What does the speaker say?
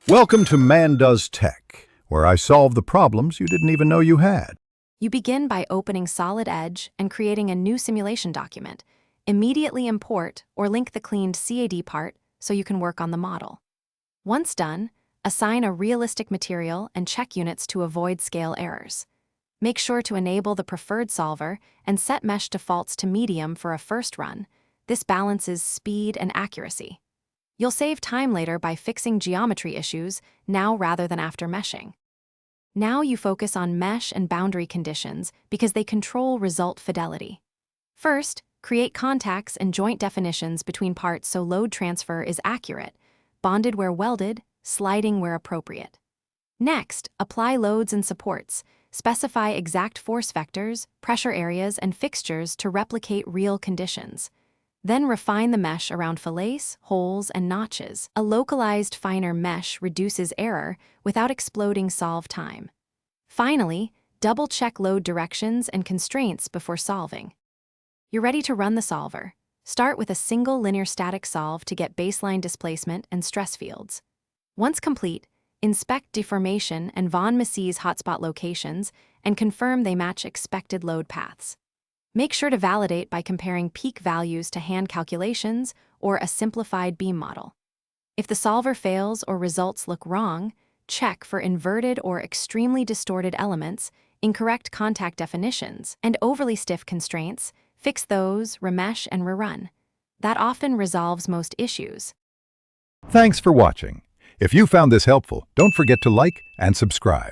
Welcome to Man Does Tech, where I solve the problems you didn't even know you had. You begin by opening Solid Edge and creating a new simulation document. Immediately import or link the cleaned CAD part so you can work on the model. Once done, assign a realistic material and check units to avoid scale errors. Make sure to enable the preferred solver and set mesh defaults to medium for a first run. This balances speed and accuracy. You'll save time later by fixing geometry issues now rather than after meshing. Now you focus on mesh and boundary conditions because they control result fidelity. First, create contacts and joint definitions between parts so load transfer is accurate, bonded where welded, sliding where appropriate. Next, apply loads and supports. Specify exact force vectors, pressure areas, and fixtures to replicate real conditions. Then refine the mesh around fillets, holes, and notches. A localized, finer mesh reduces error without exploding solve time. Finally, double-check load directions and constraints before solving. You're ready to run the solver. Start with a single linear static solve to get baseline displacement and stress fields. Once complete, inspect deformation and von Missy's hotspot locations and confirm they match expected load paths. Make sure to validate by comparing peak values to hand calculations or a simplified beam model. If the solver fails or results look wrong, check for inverted or extremely distorted elements, incorrect contact definitions, and overly stiff constraints. Fix those, remesh, and rerun. That often resolves most issues. Thanks for watching. If you found this helpful, don't forget to like and subscribe.